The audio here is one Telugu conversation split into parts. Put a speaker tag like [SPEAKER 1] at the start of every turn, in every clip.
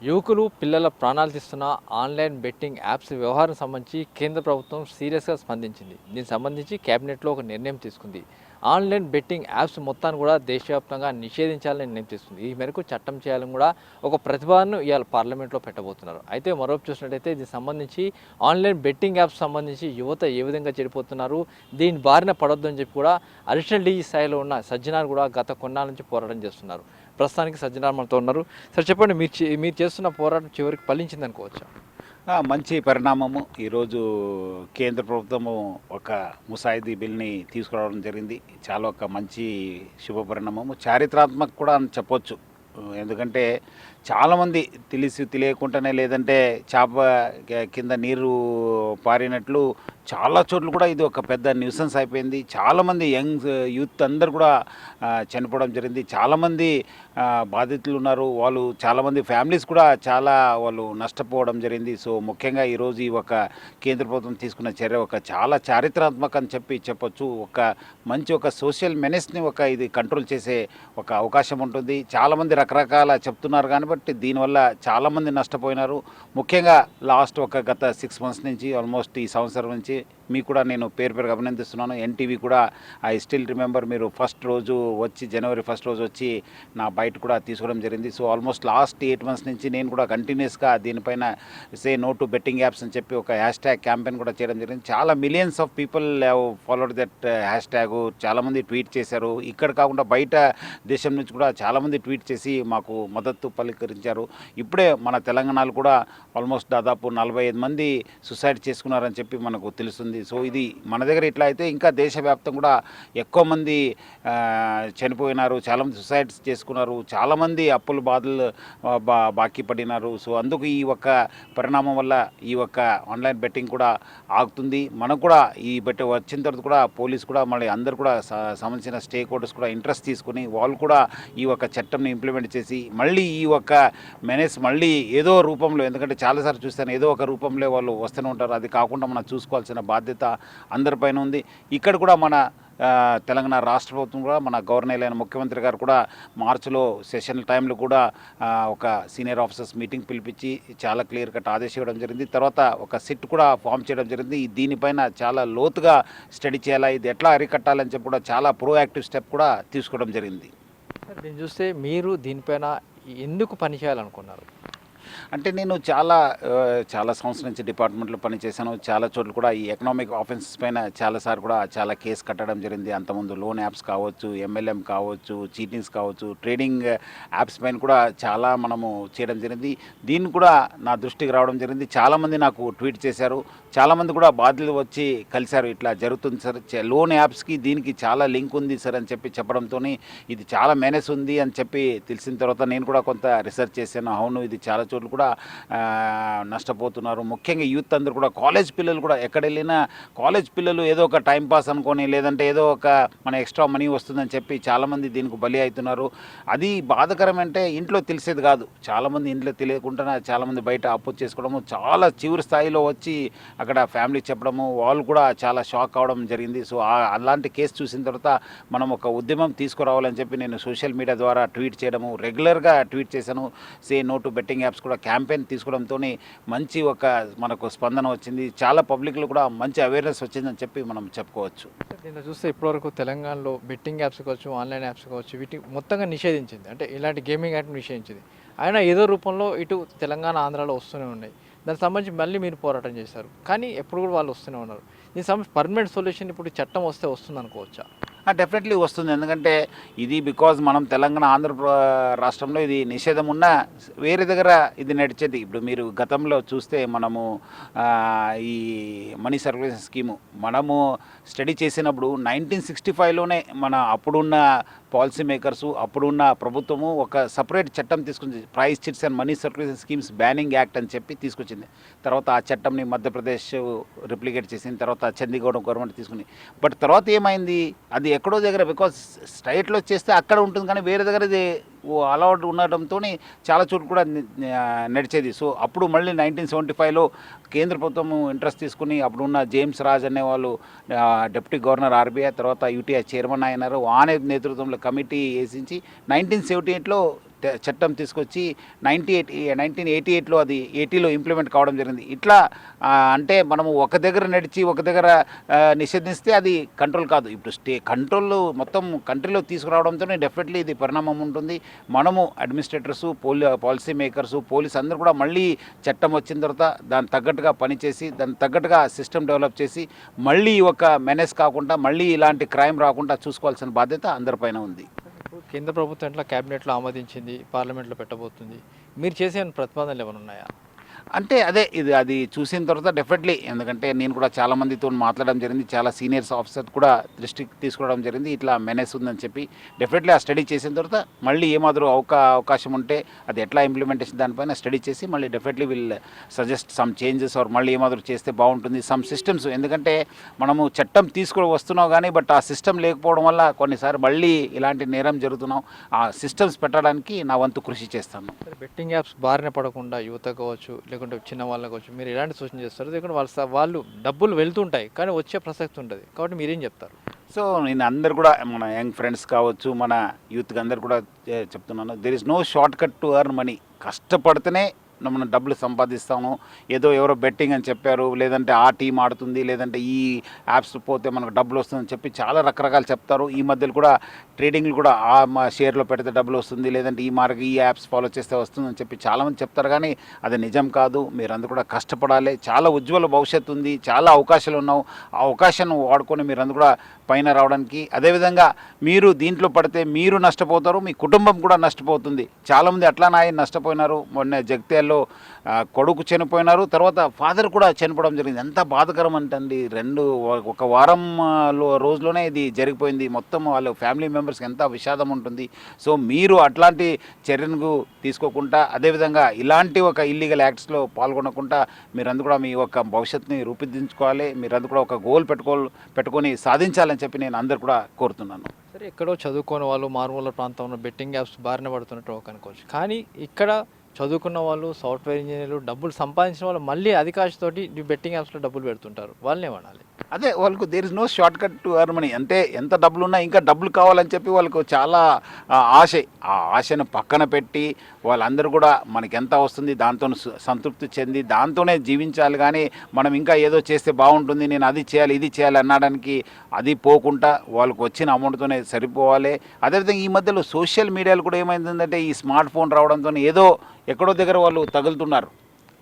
[SPEAKER 1] యువకులు పిల్లల ప్రాణాలు తీస్తున్న ఆన్లైన్ బెట్టింగ్ యాప్స్ వ్యవహారం సంబంధించి కేంద్ర ప్రభుత్వం సీరియస్గా స్పందించింది. దీనికి సంబంధించి కేబినెట్లో ఒక నిర్ణయం తీసుకుంది. ఆన్లైన్ బెట్టింగ్ యాప్స్ మొత్తాన్ని కూడా దేశవ్యాప్తంగా నిషేధించాలని నిర్ణయం తీసుకుంది. ఈ మేరకు చట్టం చేయాలని కూడా ఒక ప్రతిపాదనను ఇవాళ పార్లమెంట్లో పెట్టబోతున్నారు. అయితే మరోవైపు చూసినట్టయితే దీనికి సంబంధించి ఆన్లైన్ బెట్టింగ్ యాప్స్ సంబంధించి యువత ఏ విధంగా చెడిపోతున్నారు, దీని బారిన పడొద్దు అని చెప్పి కూడా అడిషనల్ డీజీ స్థాయిలో ఉన్న సజ్జనార్ కూడా గత కొన్నాళ్ళ నుంచి పోరాటం చేస్తున్నారు. ప్రస్తుతానికి సజ్జనార్ మనతో ఉన్నారు. సార్ చెప్పండి, మీరు చేస్తున్న పోరాటం చివరికి ఫలించింది అనుకోవచ్చా?
[SPEAKER 2] మంచి పరిణామము. ఈరోజు కేంద్ర ప్రభుత్వము ఒక ముసాయిదీ బిల్ని తీసుకురావడం జరిగింది. చాలా ఒక మంచి శుభ పరిణామము, చారిత్రాత్మక కూడా అని చెప్పొచ్చు. ఎందుకంటే చాలామంది తెలియకుండానే లేదంటే చేప కింద నీరు పారినట్లు చాలా చోట్ల కూడా ఇది ఒక పెద్ద న్యూసెన్స్ అయిపోయింది. చాలామంది యంగ్ యూత్ అందరు కూడా చనిపోవడం జరిగింది. చాలామంది బాధితులు ఉన్నారు. వాళ్ళు చాలామంది ఫ్యామిలీస్ కూడా వాళ్ళు నష్టపోవడం జరిగింది. సో ముఖ్యంగా ఈరోజు ఈ ఒక కేంద్ర ప్రభుత్వం తీసుకున్న చర్య ఒక చాలా చారిత్రాత్మక అని చెప్పొచ్చు. ఒక సోషల్ మెనెస్ని ఇది కంట్రోల్ చేసే ఒక అవకాశం ఉంటుంది. చాలామంది రకరకాల చెప్తున్నారు కాబట్టి దీనివల్ల చాలామంది నష్టపోయినారు. ముఖ్యంగా లాస్ట్ గత 6 months నుంచి ఆల్మోస్ట్ ఈ సంవత్సరం నుంచి మీకు కూడా నేను పేరు అభినందిస్తున్నాను. ఎన్టీవీ కూడా ఐ స్టిల్ రిమెంబర్, మీరు జనవరి 1st రోజు వచ్చి నా బయట కూడా తీసుకోవడం జరిగింది. సో ఆల్మోస్ట్ లాస్ట్ 8 months నుంచి నేను కూడా కంటిన్యూస్గా దీనిపైన say no to betting apps అని చెప్పి ఒక హ్యాష్ట్యాగ్ క్యాంపెయిన్ కూడా చేయడం జరిగింది. చాలా millions of people have followed that hashtag. చాలామంది ట్వీట్ చేశారు. ఇక్కడ కాకుండా బయట దేశం నుంచి కూడా చాలామంది ట్వీట్ చేసి మాకు మద్దతు పలికరించారు. ఇప్పుడే మన తెలంగాణలో కూడా ఆల్మోస్ట్ దాదాపు 45 మంది సూసైడ్ చేసుకున్నారని చెప్పి మనకు తెలుస్తుంది. సో ఇది మన దగ్గర ఇట్లా అయితే ఇంకా దేశవ్యాప్తంగా కూడా ఎక్కువ మంది చనిపోయినారు, చాలామంది సూసైడ్స్ చేసుకున్నారు, చాలామంది అప్పుల బాధలు బాకీ పడినారు. సో అందుకు ఈ పరిణామం వల్ల ఈ ఆన్లైన్ బెట్టింగ్ కూడా ఆగుతుంది. మనకు కూడా ఈ వచ్చిన తర్వాత కూడా పోలీసు కూడా మళ్ళీ అందరు కూడా సంబంధించిన స్టేక్ హోల్డర్స్ కూడా ఇంట్రెస్ట్ తీసుకుని వాళ్ళు కూడా ఈ చట్టంని ఇంప్లిమెంట్ చేసి మళ్ళీ ఈ మెనేస్ మళ్ళీ ఏదో రూపంలో, ఎందుకంటే చాలాసార్లు చూస్తాను ఏదో ఒక రూపంలో వాళ్ళు వస్తూనే ఉంటారు. అది కాకుండా మనం చూసుకోవాల్సిన బాధ్యత అందరిపైన ఉంది. ఇక్కడ కూడా మన తెలంగాణ రాష్ట్ర ప్రభుత్వం కూడా మన గవర్నర్ అయిన ముఖ్యమంత్రి గారు కూడా మార్చిలో సెషన్ టైంలో కూడా ఒక సీనియర్ ఆఫీసర్స్ మీటింగ్ పిలిపించి చాలా క్లియర్ కట్ ఆదేశం ఇవ్వడం జరిగింది. తర్వాత ఒక సిట్ కూడా ఫామ్ చేయడం జరిగింది. దీనిపైన చాలా లోతుగా స్టడీ చేయాలా, ఇది ఎట్లా అరికట్టాలని చెప్పి కూడా చాలా ప్రోయాక్టివ్ స్టెప్ కూడా తీసుకోవడం జరిగింది.
[SPEAKER 1] దీన్ని చూస్తే మీరు దీనిపైన ఎందుకు పని చేయాలనుకున్నారు?
[SPEAKER 2] అంటే నేను చాలా సంవత్సరం నుంచి డిపార్ట్మెంట్లో పనిచేశాను. చాలా చోట్ల కూడా ఈ ఎకనామిక్ ఆఫెన్సెస్ పైన చాలాసార్లు కూడా చాలా కేసు కట్టడం జరిగింది. అంతకుముందు లోన్ యాప్స్ కావచ్చు, ఎంఎల్ఎం కావచ్చు, చీటింగ్స్ కావచ్చు, ట్రేడింగ్ యాప్స్ పైన కూడా చాలా మనము చేయడం జరిగింది. దీన్ని కూడా నా దృష్టికి రావడం జరిగింది. చాలామంది నాకు ట్వీట్ చేశారు. చాలామంది కూడా బాధ్యులు వచ్చి కలిశారు. ఇట్లా జరుగుతుంది సార్, లోన్ యాప్స్కి దీనికి చాలా లింక్ ఉంది సార్ అని చెప్పడంతో ఇది చాలా మేనేజ్ ఉంది అని తెలిసిన తర్వాత నేను కూడా కొంత రీసెర్చ్ చేశాను. అవును, ఇది చాలా చోట్ల కూడా నష్టపోతున్నారు. ముఖ్యంగా యూత్ అందరూ కూడా, కాలేజ్ పిల్లలు కూడా, ఎక్కడ వెళ్ళినా కాలేజ్ పిల్లలు ఏదో ఒక టైంపాస్ అనుకొని లేదంటే ఏదో మన ఎక్స్ట్రా మనీ వస్తుందని చెప్పి చాలామంది దీనికి బలి అవుతున్నారు. అది బాధకరం. అంటే ఇంట్లో తెలిసేది కాదు. చాలామంది ఇంట్లో తెలియకుండా చాలామంది బయట అప్పు చేసుకోవడము, చాలా చివరి స్థాయిలో వచ్చి అక్కడ ఫ్యామిలీ చెప్పడము, వాళ్ళు కూడా చాలా షాక్ అవడం జరిగింది. సో అలాంటి కేసు చూసిన తర్వాత మనం ఒక ఉద్యమం తీసుకురావాలని చెప్పి నేను సోషల్ మీడియా ద్వారా ట్వీట్ చేయడము, రెగ్యులర్గా ట్వీట్ చేశాను. Say no to betting apps కూడా క్యాంపెయిన్ తీసుకోవడంతో మంచి మనకు స్పందన వచ్చింది. చాలా పబ్లిక్లో కూడా మంచి అవేర్నెస్ వచ్చిందని చెప్పి మనం చెప్పుకోవచ్చు.
[SPEAKER 1] దీన్ని చూస్తే ఇప్పటివరకు తెలంగాణలో బెట్టింగ్ యాప్స్ కావచ్చు, ఆన్లైన్ యాప్స్ కావచ్చు, వీటి మొత్తంగా నిషేధించింది. అంటే ఇలాంటి గేమింగ్ యాప్ నిషేధించింది. అయినా ఏదో రూపంలో ఇటు తెలంగాణ, ఆంధ్రాలో వస్తూనే ఉన్నాయి. దానికి సంబంధించి మళ్ళీ మీరు పోరాటం చేశారు, కానీ ఎప్పుడు కూడా వాళ్ళు వస్తూనే ఉన్నారు. దీనికి సంబంధించి పర్మనెంట్ సొల్యూషన్ ఇప్పుడు చట్టం వస్తుంది అనుకోవచ్చా?
[SPEAKER 2] డెఫినెట్లీ వస్తుంది. ఎందుకంటే ఇది బికాజ్ మనం తెలంగాణ, ఆంధ్ర రాష్ట్రంలో ఇది నిషేధం ఉన్నా వేరే దగ్గర ఇది నడిచేది. ఇప్పుడు మీరు గతంలో చూస్తే మనము ఈ మనీ సర్క్యులేషన్ స్కీము మనము స్టడీ చేసినప్పుడు 1965లోనే మన అప్పుడున్న పాలసీ మేకర్సు, అప్పుడున్న ప్రభుత్వము ఒక సపరేట్ చట్టం తీసుకుంది. Price chits and money circulation schemes banning act అని చెప్పి తీసుకొచ్చింది. తర్వాత ఆ చట్టంని మధ్యప్రదేశ్ రిప్లికేట్ చేసిన తర్వాత చండీగఢ్ గవర్నమెంట్ తీసుకుంది. బట్ తర్వాత ఏమైంది, అది ఎక్కడో దగ్గర, బికాజ్ స్టేట్లో చేస్తే అక్కడ ఉంటుంది కానీ వేరే దగ్గర ఇది అలవాటు ఉండటంతో చాలా చోట్ల కూడా నడిచేది. సో అప్పుడు మళ్ళీ 1975లో కేంద్ర ప్రభుత్వం ఇంట్రెస్ట్ తీసుకుని అప్పుడున్న జేమ్స్ రాజ్ అనేవాళ్ళు డిప్యూటీ గవర్నర్ ఆర్బీఐ, తర్వాత యూటీఐ చైర్మన్ అయినారు. ఆయన నేతృత్వంలో కమిటీ వేసించి 1978లో చట్టం తీసుకొచ్చి 1988లో అది 80లో ఇంప్లిమెంట్ కావడం జరిగింది. ఇట్లా అంటే మనము ఒక దగ్గర నడిచి ఒక దగ్గర నిషేధిస్తే అది కంట్రోల్ కాదు. ఇప్పుడు కంట్రోల్ మొత్తం కంట్రీలో తీసుకురావడంతోనే డెఫినెట్లీ ఇది పరిణామం ఉంటుంది. మనము అడ్మినిస్ట్రేటర్సు, పాలసీ మేకర్సు, పోలీస్ అందరూ కూడా మళ్ళీ చట్టం వచ్చిన తర్వాత దానికి తగ్గట్టుగా పనిచేసి దానికి తగ్గట్టుగా సిస్టమ్ డెవలప్ చేసి మళ్ళీ ఒక మెనెస్ కాకుండా మళ్ళీ ఇలాంటి క్రైమ్ రాకుండా చూసుకోవాల్సిన బాధ్యత అందరిపైన ఉంది.
[SPEAKER 1] కేంద్ర ప్రభుత్వం ఎట్లా క్యాబినెట్లో ఆమోదించింది, పార్లమెంట్లో పెట్టబోతుంది, మీరు చేసే ప్రతిపాదనలు ఏమైనా ఉన్నాయా?
[SPEAKER 2] అంటే అదే అది చూసిన తర్వాత డెఫినెట్లీ, ఎందుకంటే నేను కూడా చాలా మందితో మాట్లాడడం జరిగింది, చాలా సీనియర్స్ ఆఫీసర్ కూడా దృష్టికి తీసుకురావడం జరిగింది. ఇట్లా మెనేస్ ఉందని చెప్పి డెఫినెట్లీ ఆ స్టడీ చేసిన తర్వాత మళ్ళీ ఏమాదిరి అవకాశం ఉంటే అది ఎట్లా ఇంప్లిమెంటేషన్ దానిపైన స్టడీ చేసి మళ్ళీ definitely will suggest some changes or మళ్ళీ ఏమాదిరి చేస్తే బాగుంటుంది సమ్ సిస్టమ్స్. ఎందుకంటే మనము చట్టం తీసుకుని వస్తున్నాం కానీ బట్ ఆ సిస్టమ్ లేకపోవడం వల్ల కొన్నిసార్లు మళ్ళీ ఇలాంటి నేరం జరుగుతున్నాం. ఆ సిస్టమ్స్ పెట్టడానికి నా వంతు కృషి చేస్తాను.
[SPEAKER 1] బెట్టింగ్ యాప్స్ బారిన పడకుండా యువత కావచ్చు లేకుంటే చిన్న వాళ్ళకి కావచ్చు మీరు ఎలాంటి సూచన చేస్తారు? ఎందుకంటే వాళ్ళు డబ్బులు వెళ్తుంటాయి కానీ వచ్చే ప్రసక్తి ఉంటుంది, కాబట్టి మీరేం చెప్తారు?
[SPEAKER 2] సో నేను అందరు కూడా మన యంగ్ ఫ్రెండ్స్ కావచ్చు, మన యూత్కి అందరు కూడా చెప్తున్నాను, there is no shortcut to earn money. కష్టపడితేనే మనం డబ్బులు సంపాదిస్తాము. ఏదో ఎవరో బెట్టింగ్ అని చెప్పారు, లేదంటే ఆ టీం ఆడుతుంది, లేదంటే ఈ యాప్స్ పోతే మనకు డబ్బులు వస్తుందని చెప్పి చాలా రకరకాలు చెప్తారు. ఈ మధ్యలో కూడా ట్రేడింగ్లు కూడా మా షేర్లో పెడితే డబ్బులు వస్తుంది, లేదంటే ఈ యాప్స్ ఫాలో చేస్తే వస్తుందని చెప్పి చాలామంది చెప్తారు. కానీ అది నిజం కాదు. మీరందరూ కూడా కష్టపడాలి. చాలా ఉజ్వల భవిష్యత్తు ఉంది, చాలా అవకాశాలు ఉన్నావు. ఆ అవకాశాన్ని వాడుకొని మీరందరూ కూడా పైన రావడానికి, అదేవిధంగా మీరు దీంట్లో పడితే మీరు నష్టపోతారు, మీ కుటుంబం కూడా నష్టపోతుంది. చాలామంది అట్లా నష్టపోయినారు. మొన్న జగిత్యాలలో కొడుకు చనిపోయినారు, తర్వాత ఫాదర్ కూడా చనిపోవడం జరిగింది. ఎంత బాధకరం అంటే ఒక వారం రోజులోనే ఇది జరిగిపోయింది. మొత్తం వాళ్ళ ఫ్యామిలీ మెంబర్స్కి ఎంత విషాదం ఉంటుంది. సో మీరు అట్లాంటి చర్యను తీసుకోకుండా, అదేవిధంగా ఇలాంటి ఒక ఇల్లీగల్ యాక్ట్స్లో పాల్గొనకుండా మీరందరూ కూడా మీ యొక్క భవిష్యత్తుని రూపుదిద్దుకోవాలి. మీరందరూ కూడా ఒక గోల్ పెట్టుకొని సాధించాలని చెప్పి నేను అందరు కూడా కోరుతున్నాను.
[SPEAKER 1] సరే, ఎక్కడో చదువుకోని వాళ్ళు మారుమూల ప్రాంతంలో బెట్టింగ్ యాప్స్ బారిన పడుతున్నట్టు అనుకోవచ్చు, కానీ ఇక్కడ చదువుకున్న వాళ్ళు, సాఫ్ట్వేర్ ఇంజనీర్లు, డబ్బులు సంపాదించిన వాళ్ళు మళ్ళీ అధికాశతోటి బెట్టింగ్ యాప్స్లో డబ్బులు పెడుతుంటారు. వాళ్ళని ఏమనాలి?
[SPEAKER 2] అదే వాళ్ళకు there is no shortcut to earn money. అంటే ఎంత డబ్బులు ఉన్నా ఇంకా డబ్బులు కావాలని చెప్పి వాళ్ళకు చాలా ఆశ. ఆ ఆశను పక్కన పెట్టి వాళ్ళందరూ కూడా మనకి ఎంత వస్తుంది దాంతో సంతృప్తి చెంది దాంతోనే జీవించాలి. కానీ మనం ఇంకా ఏదో చేస్తే బాగుంటుంది, నేను అది చేయాలి ఇది చేయాలి అనడానికి అది పోకుండా వాళ్ళకు వచ్చిన అమౌంట్తోనే సరిపోవాలి. అదేవిధంగా ఈ మధ్యలో సోషల్ మీడియాలో కూడా ఏమైందంటే ఈ స్మార్ట్ ఫోన్ రావడంతో ఏదో ఎక్కడో దగ్గర వాళ్ళు తగులుతున్నారు.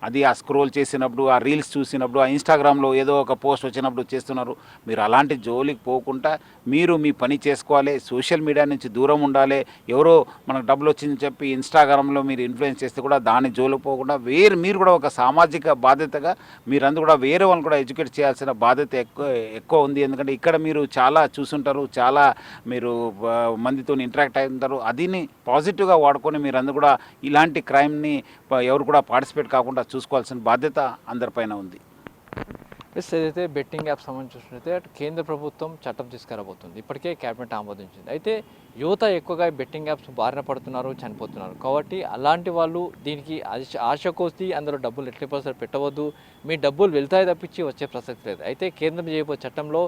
[SPEAKER 2] అది ఆ స్క్రోల్ చేసినప్పుడు, ఆ రీల్స్ చూసినప్పుడు, ఆ ఇన్స్టాగ్రామ్లో ఏదో ఒక పోస్ట్ వచ్చినప్పుడు చేస్తున్నారు. మీరు అలాంటి జోలికి పోకుండా మీరు మీ పని చేసుకోవాలి. సోషల్ మీడియా నుంచి దూరం ఉండాలి. ఎవరో మనకు డబ్బులు వచ్చిందని చెప్పి ఇన్స్టాగ్రామ్లో మీరు ఇన్ఫ్లుయెన్స్ చేస్తే కూడా దాని జోలికి పోకుండా మీరు కూడా ఒక సామాజిక బాధ్యతగా మీరందరూ కూడా వేరే వాళ్ళని కూడా ఎడ్యుకేట్ చేయాల్సిన బాధ్యత ఎక్కువ ఉంది. ఎందుకంటే ఇక్కడ మీరు చాలా చూసుంటారు, చాలా మీరు మందితో ఇంటరాక్ట్ అయి ఉంటారు. అదిని పాజిటివ్గా వాడుకొని మీరందరూ కూడా ఇలాంటి క్రైమ్ని ఎవరు కూడా పార్టిసిపేట్ కాకుండా చూసుకోవాల్సిన బాధ్యత అందరిపైన ఉంది.
[SPEAKER 1] ఏదైతే బెట్టింగ్ యాప్ సంబంధించి చూసినట్లయితే అటు కేంద్ర ప్రభుత్వం చట్టం తీసుకురాబోతుంది, ఇప్పటికే క్యాబినెట్ ఆమోదించింది. అయితే యువత ఎక్కువగా బెట్టింగ్ యాప్స్ బారిన పడుతున్నారు, చనిపోతున్నారు. కాబట్టి అలాంటి వాళ్ళు దీనికి ఆశ కోసి అందులో డబ్బులు ఎట్టి పరిస్థితుల్లో పెట్టవద్దు, మీ డబ్బులు వెళ్తాయి తప్పించి వచ్చే ప్రసక్తి లేదు. అయితే కేంద్రం చేయబోయే చట్టంలో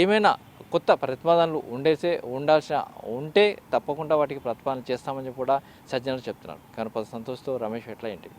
[SPEAKER 1] ఏమైనా కొత్త ప్రతిపాదనలు ఉంటే తప్పకుండా వాటికి ప్రతిపాదన చేస్తామని కూడా సజ్జనులు చెప్తున్నారు. కనుప సంతోష్తో రమేష్ ఎట్లా ఏంటి?